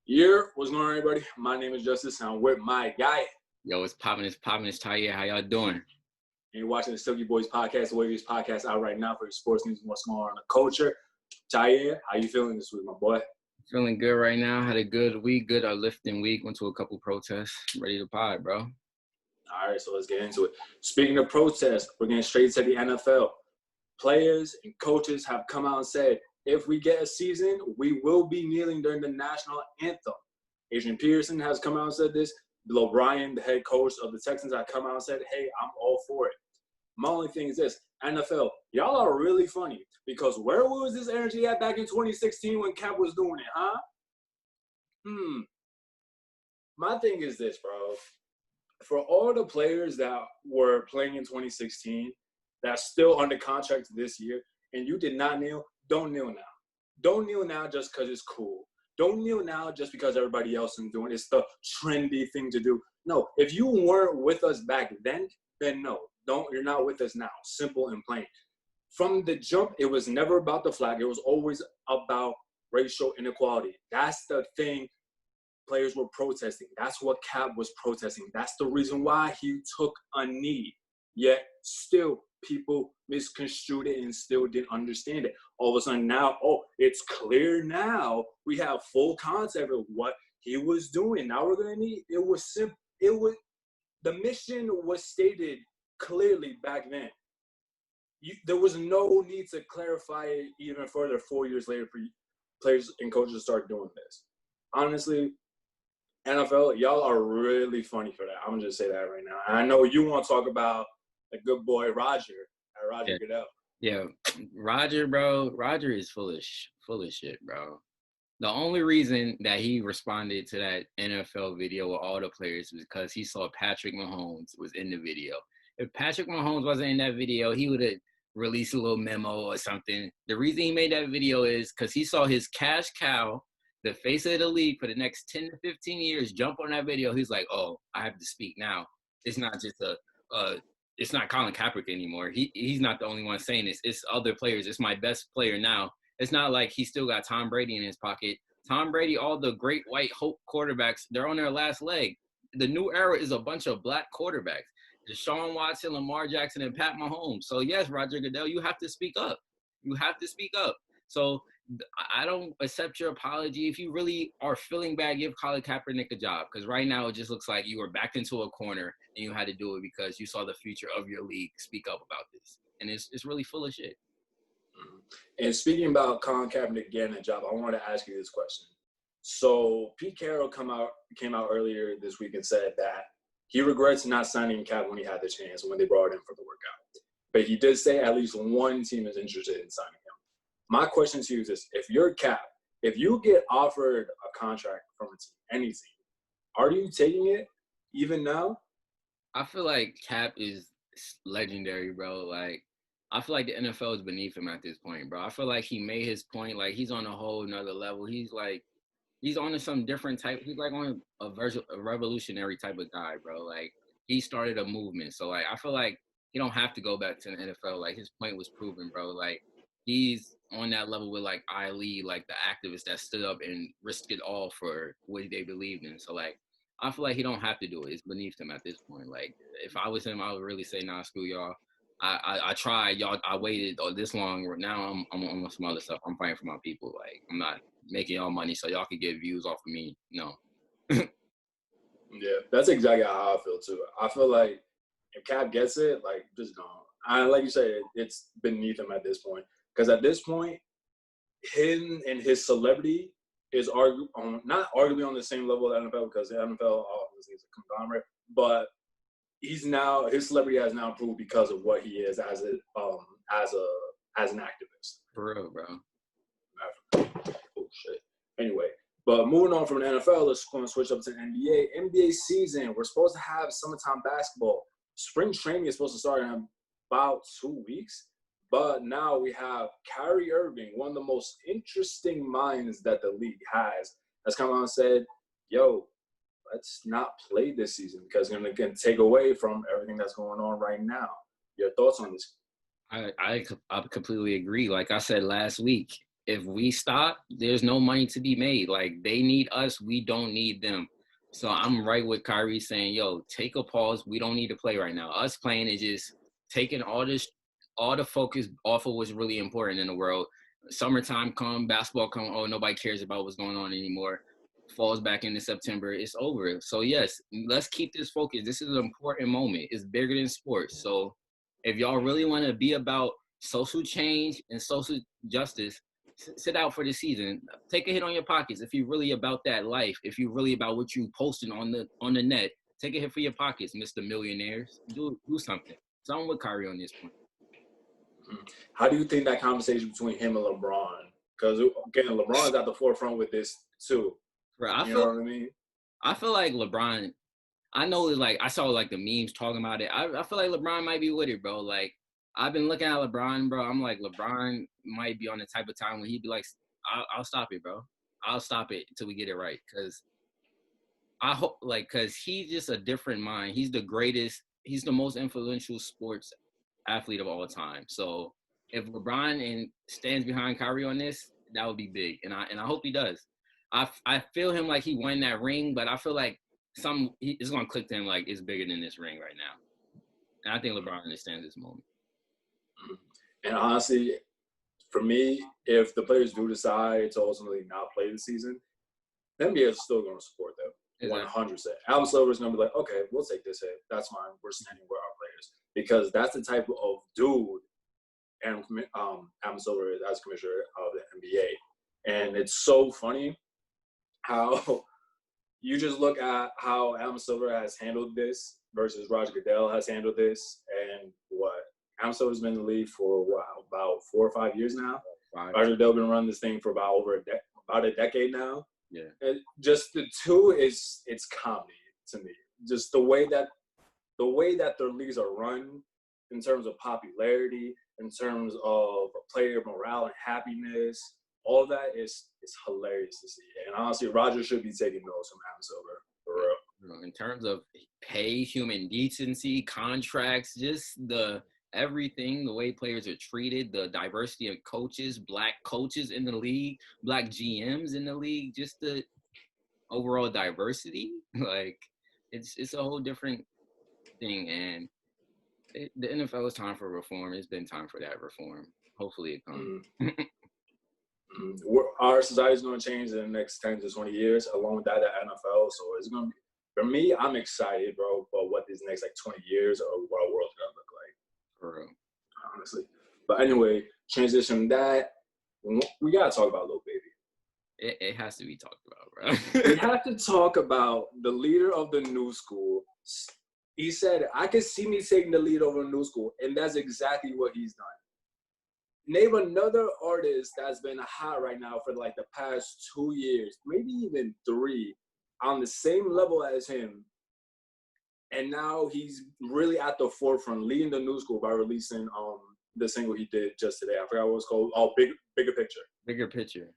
What's going on, everybody? My name is Justis, and I'm with my guy. Yo, it's popping, it's Tyaire. How y'all doing? And you're watching the Silky Boys podcast, the Waviest podcast out right now for your sports news and what's going on in the culture. Tyaire, how you feeling this week, my boy? Feeling good right now. Had a good week, good uplifting week. Went to a couple protests. Ready to pod, bro. All right, so let's get into it. Speaking of protests, we're getting straight to the NFL. Players and coaches have come out and said, if we get a season, we will be kneeling during the national anthem. Adrian Peterson has come out and said this. Bill O'Brien, the head coach of the Texans, have come out and said, hey, I'm all for it. My only thing is this, NFL, y'all are really funny because where was this energy at back in 2016 when Cap was doing it, huh? My thing is this, bro. For all the players that were playing in 2016 that's still under contract this year and you did not kneel, don't kneel now. Don't kneel now just because it's cool. Don't kneel now just because everybody else is doing it. It's the trendy thing to do. No, if you weren't with us back then no. You're not with us now. Simple and plain. From the jump, it was never about the flag. It was always about racial inequality. That's the thing players were protesting. That's what Cap was protesting. That's the reason why he took a knee. Yet still people misconstrued it and still didn't understand it. All of a sudden now, it's clear now. We have full concept of what he was doing. Now we're going to need, it was simple. The mission was stated clearly back then. There was no need to clarify it even further 4 years later for players and coaches to start doing this. Honestly, NFL, y'all are really funny for that. I'm going to just say that right now. And I know you want to talk about the good boy Roger Goodell. Yeah, Roger, bro. Roger is full of shit, bro. The only reason that he responded to that NFL video with all the players was because he saw Patrick Mahomes was in the video. If Patrick Mahomes wasn't in that video, he would have released a little memo or something. The reason he made that video is because he saw his cash cow, the face of the league for the next 10 to 15 years, jump on that video. He's like, oh, I have to speak now. It's not just it's not Colin Kaepernick anymore. He's not the only one saying this. It's other players. It's my best player now. It's not like he still got Tom Brady in his pocket. Tom Brady, all the great white hope quarterbacks, they're on their last leg. The new era is a bunch of black quarterbacks. Deshaun Watson, Lamar Jackson, and Pat Mahomes. So, yes, Roger Goodell, you have to speak up. You have to speak up. So, I don't accept your apology. If you really are feeling bad, give Colin Kaepernick a job. Because right now it just looks like you were backed into a corner and you had to do it because you saw the future of your league speak up about this. And it's really full of shit. And speaking about Colin Kaepernick getting a job, I wanted to ask you this question. So Pete Carroll came out earlier this week and said that he regrets not signing Cap when he had the chance when they brought him for the workout. But he did say at least one team is interested in signing him. My question to you is this. If you're Cap, if you get offered a contract from a team, any team, are you taking it even now? I feel like Cap is legendary, bro. Like, I feel like the NFL is beneath him at this point, bro. I feel like he made his point. Like, he's on a whole nother level. He's on some different type. He's like on a revolutionary type of guy, bro. Like, he started a movement. So, like, I feel like he don't have to go back to the NFL. Like, his point was proven, bro. Like, he's on that level with, like, Ali, like, the activists that stood up and risked it all for what they believed in. So, like, I feel like he don't have to do it. It's beneath him at this point. Like, if I was him, I would really say, nah, screw y'all. I tried, y'all. I waited this long. Now I'm on some other stuff. I'm fighting for my people. Like, I'm not making y'all money so y'all can get views off of me. No. Yeah, that's exactly how I feel too. I feel like if Cap gets it, like, just don't. Like you said, it's beneath him at this point. Because at this point, him and his celebrity is not arguably on the same level as the NFL, because the NFL obviously is a conglomerate, but his celebrity has now improved because of what he is as an activist. For real, bro. Oh shit. Anyway, but moving on from the NFL, let's go and switch up to the NBA. NBA season. We're supposed to have summertime basketball. Spring training is supposed to start in about 2 weeks. But now we have Kyrie Irving, one of the most interesting minds that the league has come out and said, yo, let's not play this season because it's going to take away from everything that's going on right now. Your thoughts on this? I completely agree. Like I said last week, if we stop, there's no money to be made. Like, they need us, we don't need them. So I'm right with Kyrie saying, yo, take a pause. We don't need to play right now. Us playing is just taking all the focus off of what's really important in the world. Summertime come, basketball come, oh, nobody cares about what's going on anymore. Falls back into September, it's over. So yes, let's keep this focus. This is an important moment. It's bigger than sports. So if y'all really want to be about social change and social justice, sit out for the season. Take a hit on your pockets if you're really about that life. If you're really about what you posting on the net, take a hit for your pockets, Mr. Millionaires. Do something. So I'm with Kyrie on this point. How do you think that conversation between him and LeBron? Because again, LeBron's at the forefront with this too. Right, you know what I mean? I feel like LeBron. I know, like, I saw like the memes talking about it. I feel like LeBron might be with it, bro. Like, I've been looking at LeBron, bro. I'm like, LeBron might be on the type of time when he'd be like, I'll stop it, bro. I'll stop it until we get it right. Because I hope, like, because he's just a different mind. He's the greatest. He's the most influential sports athlete of all time. So if LeBron stands behind Kyrie on this, that would be big. And I hope he does. I feel him like he won that ring, but I feel like it's going to click to him like it's bigger than this ring right now. And I think LeBron understands this moment. And honestly, for me, if the players do decide to ultimately not play the season, the NBA is still going to support them 100%. Adam Silver's going to be like, okay, we'll take this hit. That's fine. We're standing with our players. Because that's the type of dude Adam Silver is as commissioner of the NBA. And it's so funny how you just look at how Adam Silver has handled this versus Roger Goodell has handled this. And Adam Silver's been in the league for about 4 or 5 years now. Roger Goodell been running this thing for about about a decade now. Yeah. And just the two it's comedy to me. Just the way that their leagues are run in terms of popularity, in terms of player morale and happiness, all of that is hilarious to see. And honestly, Roger should be taking notes from Adam Silver, for real. In terms of pay, human decency, contracts, just the everything, the way players are treated, the diversity of coaches, black coaches in the league, black GMs in the league, just the overall diversity, like it's a whole different thing. And the NFL is time for reform. It's been time for that reform. Hopefully it comes. Our society is going to change in the next 10 to 20 years, along with that, the NFL. So it's going to be, for me, I'm excited, bro, about what these next 20 years of what our world's going to look like. For real. Honestly. But anyway, transition from that, we got to talk about Lil Baby. It has to be talked about, bro. We have to talk about the leader of the new school. He said, I can see me taking the lead over the new school, and that's exactly what he's done. Name another artist that's been hot right now for like the past 2 years, maybe even 3, on the same level as him. And now he's really at the forefront, leading the new school by releasing the single he did just today. I forgot what it was called. Oh, Bigger Picture. Bigger Picture.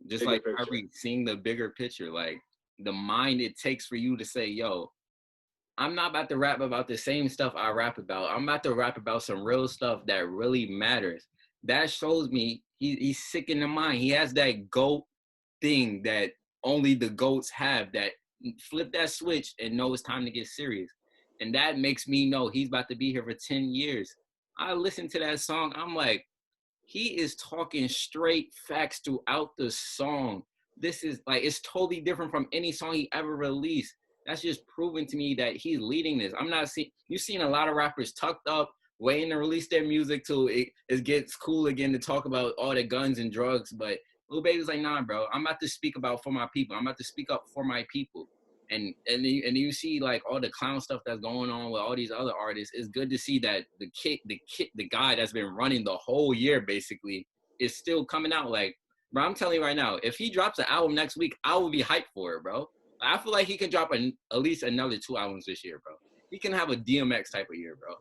Just Bigger like Picture. Kyrie, seeing the bigger picture, like the mind it takes for you to say, yo, I'm not about to rap about the same stuff I rap about. I'm about to rap about some real stuff that really matters. That shows me he's sick in the mind. He has that GOAT thing that only the GOATs have, that flip that switch and know it's time to get serious. And that makes me know he's about to be here for 10 years. I listened to that song. I'm like, he is talking straight facts throughout the song. This is like, it's totally different from any song he ever released. That's just proving to me that he's leading this. I'm not seeing, you've seen a lot of rappers tucked up, waiting to release their music till it gets cool again to talk about all the guns and drugs. But Lil Baby's like, nah, bro, I'm about to speak about for my people. I'm about to speak up for my people. And you see like all the clown stuff that's going on with all these other artists. It's good to see that the guy that's been running the whole year basically is still coming out. Like, bro, I'm telling you right now, if he drops an album next week, I will be hyped for it, bro. I feel like he can drop at least another 2 albums this year, bro. He can have a DMX type of year, bro.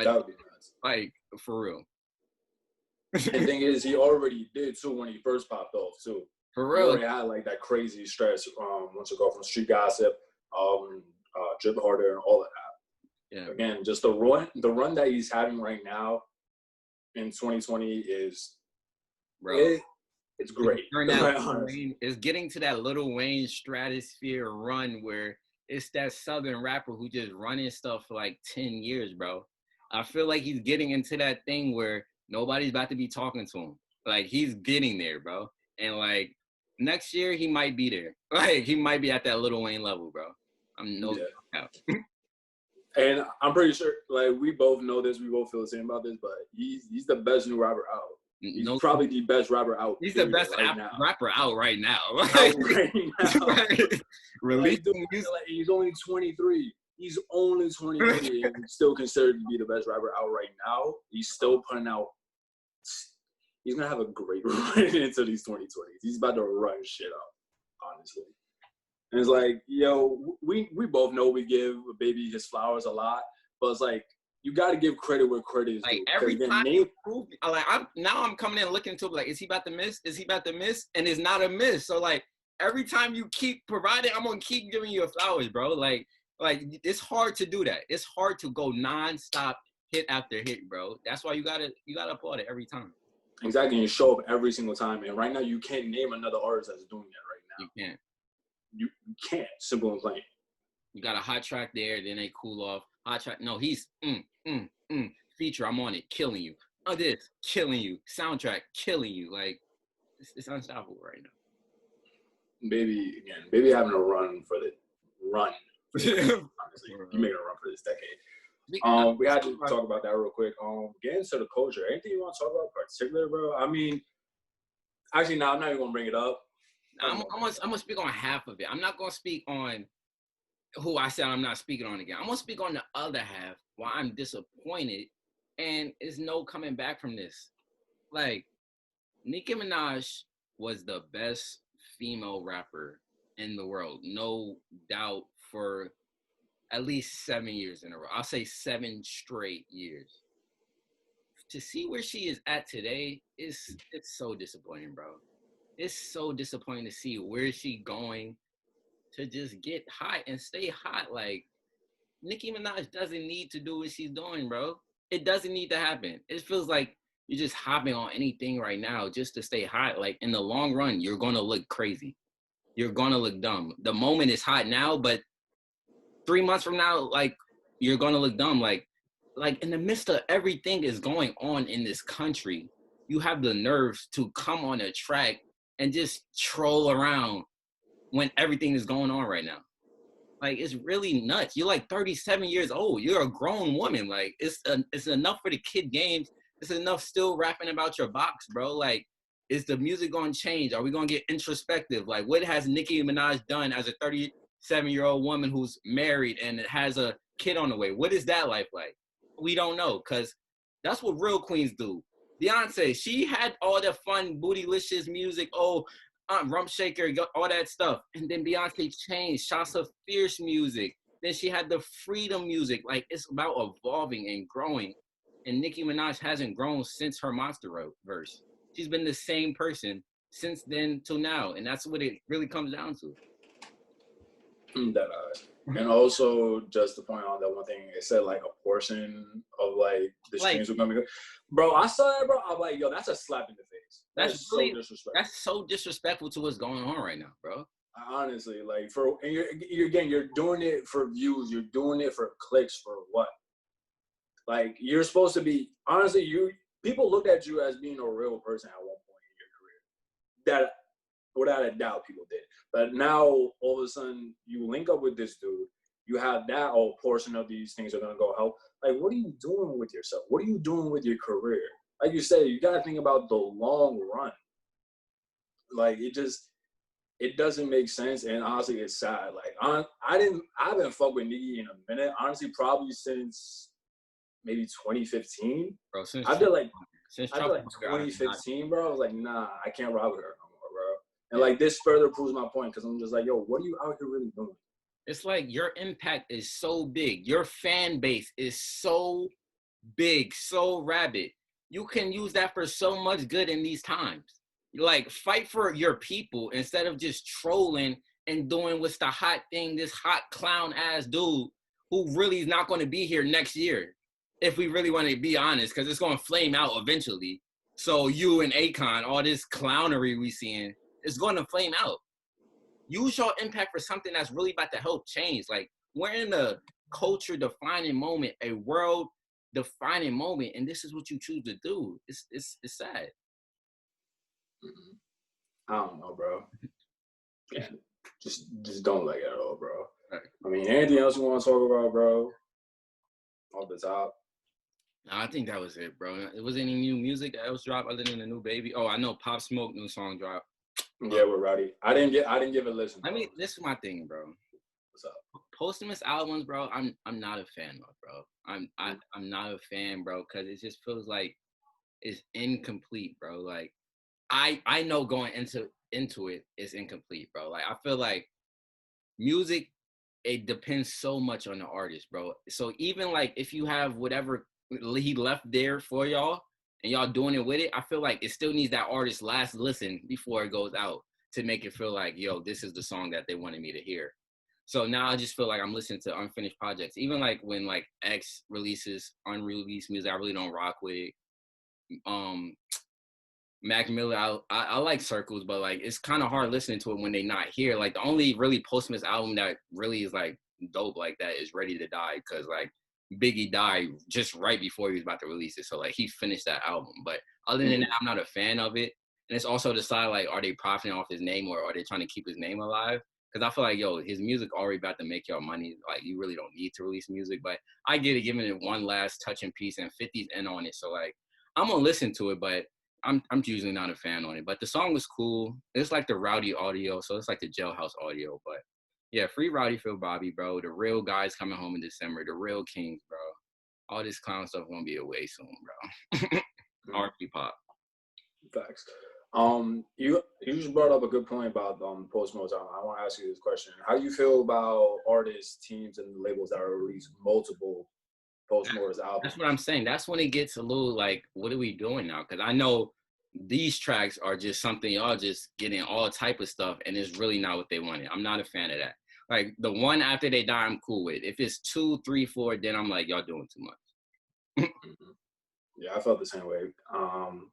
That would be nuts. Like, for real. And the thing is, he already did, too, when he first popped off, too. For real. He already had, like, that crazy stretch once you go from Street Gossip, Drip Harder, and all of that. Yeah. Again, just the run that he's having right now in 2020 is bro. It's great. It's getting to that Lil Wayne stratosphere run where it's that Southern rapper who just running stuff for like 10 years, bro. I feel like he's getting into that thing where nobody's about to be talking to him. Like, he's getting there, bro. And, like, next year, he might be there. Like, he might be at that Lil Wayne level, bro. I'm no doubt. And I'm pretty sure, like, we both know this. We both feel the same about this, but he's the best new rapper out. He's probably the best rapper out. He's the best rapper out right now. Really? He's only 23. He's only 23 and still considered to be the best rapper out right now. He's still putting out. He's going to have a great run into these 2020s. He's about to run shit up, honestly. And it's like, yo, we both know we give Baby his flowers a lot, but it's like, you got to give credit where credit is due. Like, every time I'm coming in looking to it, like, is he about to miss? Is he about to miss? And it's not a miss. So, like, every time you keep providing, I'm going to keep giving you flowers, bro. Like, it's hard to do that. It's hard to go nonstop hit after hit, bro. That's why you gotta applaud it every time. Exactly. And you show up every single time. And right now, you can't name another artist that's doing that right now. You can't. You can't. Simple and plain. You got a hot track there, then they cool off. Hot track. No, he's feature. I'm on it, killing you. Oh, this killing you. Soundtrack killing you. Like, it's unstoppable right now. Baby having a run for the run. Honestly, you making a run for this decade. We had to talk about that real quick. Getting to the culture. Anything you want to talk about in particular, bro? I mean, actually, no, I'm not even gonna bring it up. I'm gonna speak on half of it. I'm not gonna speak on who I said I'm not speaking on again. I'm gonna speak on the other half why I'm disappointed, and it's no coming back from this. Like, Nicki Minaj was the best female rapper in the world, no doubt, for at least 7 years in a row. I'll say 7 straight years. To see where she is at today it's so disappointing, bro. It's so disappointing to see where she going to just get hot and stay hot. Like, Nicki Minaj doesn't need to do what she's doing, bro. It doesn't need to happen. It feels like you're just hopping on anything right now just to stay hot. Like, in the long run, you're going to look crazy. You're going to look dumb. The moment is hot now, but 3 months from now, like, you're going to look dumb. Like, in the midst of everything is going on in this country, you have the nerves to come on a track and just troll around when everything is going on right now. Like, it's really nuts. You're like 37 years old. You're a grown woman. Like, it's enough for the kid games. It's enough still rapping about your box, bro. Like, is the music going to change? Are we going to get introspective? Like, what has Nicki Minaj done as a 37-year-old woman who's married and has a kid on the way? What is that life like? We don't know, because that's what real queens do. Beyonce, she had all the fun, bootylicious music, Rump Shaker, all that stuff. And then Beyonce changed, shots of fierce music. Then she had the freedom music. Like, it's about evolving and growing. And Nicki Minaj hasn't grown since her Monster verse. She's been the same person since then till now. And that's what it really comes down to. And also, just to point out that one thing, it said, like, a portion of, like, the streams were going to be good. Bro, I saw that, bro. I'm like, yo, that's a slap in the face. That's really, so disrespectful. That's so disrespectful to what's going on right now, bro. Honestly, like, you're doing it for views. You're doing it for clicks. For what? Like, you're supposed to be, honestly, people looked at you as being a real person at one point in your career. That, without a doubt, people did. But now, all of a sudden, you link up with this dude. You have that portion of these things are going to go help. Like, what are you doing with yourself? What are you doing with your career? Like you said, you got to think about the long run. Like, it doesn't make sense. And honestly, it's sad. Like, I haven't fucked with Nicki in a minute. Honestly, probably since maybe 2015. Bro, I feel like 2015, bro. I was like, nah, I can't rock with her no more, bro. And like, this further proves my point, because I'm just like, yo, what are you out here really doing? It's like your impact is so big. Your fan base is so big, so rabid. You can use that for so much good in these times. Like, fight for your people instead of just trolling and doing what's the hot thing, this hot clown ass dude who really is not going to be here next year. If we really want to be honest, because it's going to flame out eventually. So you and Akon, all this clownery we seeing, is going to flame out. Use your impact for something that's really about to help change. Like, we're in a culture-defining moment, a world-defining moment, and this is what you choose to do. It's sad. I don't know, bro. Yeah, just don't like it at all, bro. Right. I mean, anything else you want to talk about, bro? Off the top. I think that was it, bro. Was any new music that else dropped other than the New Baby? Oh, I know Pop Smoke new song dropped. Yeah, we're ready. I didn't give it a listen, bro. I mean, this is my thing, bro. What's up? Posthumous albums, bro. I'm not a fan of, bro. I'm not a fan, bro, because it just feels like it's incomplete, bro. Like I know going into it is incomplete, bro. Like I feel like music, it depends so much on the artist, bro. So even like if you have whatever he left there for y'all and y'all doing it with it, I feel like it still needs that artist's last listen before it goes out to make it feel like, yo, this is the song that they wanted me to hear. So now I just feel like I'm listening to unfinished projects. Even like when like X releases unreleased music, I really don't rock with. Mac Miller, I like Circles, but like it's kind of hard listening to it when they're not here. Like the only really posthumous album that really is like dope like that is Ready to Die, because like Biggie died just right before he was about to release it, so like he finished that album. But other than that, I'm not a fan of it. And it's also decide like, are they profiting off his name or are they trying to keep his name alive? Because I feel like, yo, his music already about to make y'all money. Like you really don't need to release music. But I get it, giving it one last touching piece, and 50's in on it. So like I'm gonna listen to it, but I'm usually not a fan on it. But the song was cool. It's like the Rowdy audio, so it's like the Jailhouse audio. But yeah, free Rowdy Phil Bobby, bro. The real guys coming home in December. The real Kings, bro. All this clown stuff gonna be away soon, bro. R.P. Pop. Facts. You just brought up a good point about Post Malone. I want to ask you this question: how do you feel about artists, teams, and labels that release multiple Post Malone's albums? That's what I'm saying. That's when it gets a little like, what are we doing now? Because I know these tracks are just something y'all just getting all type of stuff, and it's really not what they wanted. I'm not a fan of that. Like the one after they die, I'm cool with. If it's 2, 3, 4, then I'm like, y'all doing too much. Yeah, I felt the same way.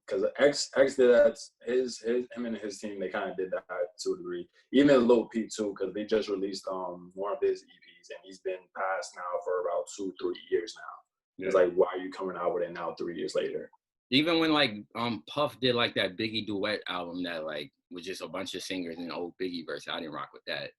Because X did that. Him and his team, they kind of did that to a degree. Even Lil Peep too, because they just released one of his EPs, and he's been passed now for about 2-3 years now. Yeah. It's like, why are you coming out with it now 3 years later? Even when like Puff did like that Biggie duet album that like was just a bunch of singers and old Biggie verse, I didn't rock with that.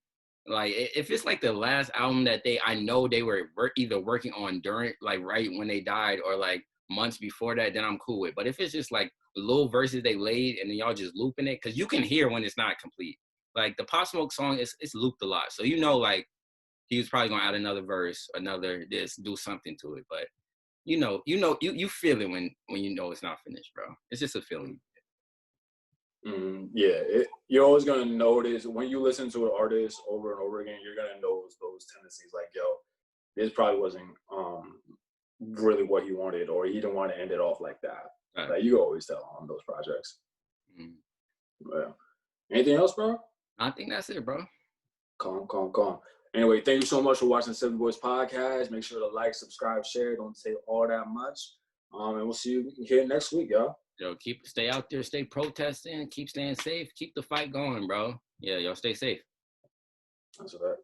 Like if it's like the last album that I know they were either working on during like right when they died or like months before that, then I'm cool with. But if it's just like little verses they laid and then y'all just looping it, because you can hear when it's not complete. Like the Pop Smoke song, it's looped a lot, so you know like he was probably gonna add another verse, another this, do something to it. But you you feel it when you know it's not finished, bro. It's just a feeling. Yeah, you're always gonna notice when you listen to an artist over and over again. You're gonna know those tendencies. Like, yo, this probably wasn't really what he wanted, or he didn't want to end it off like that. Right. Like you always tell on those projects. Yeah. Anything else, bro? I think that's it, bro. Calm. Anyway, thank you so much for watching Seven Boys Podcast. Make sure to like, subscribe, share. Don't take all that much. And we'll see you here next week, y'all. Yo, stay out there, stay protesting, keep staying safe, keep the fight going, bro. Yeah, y'all stay safe. That's right.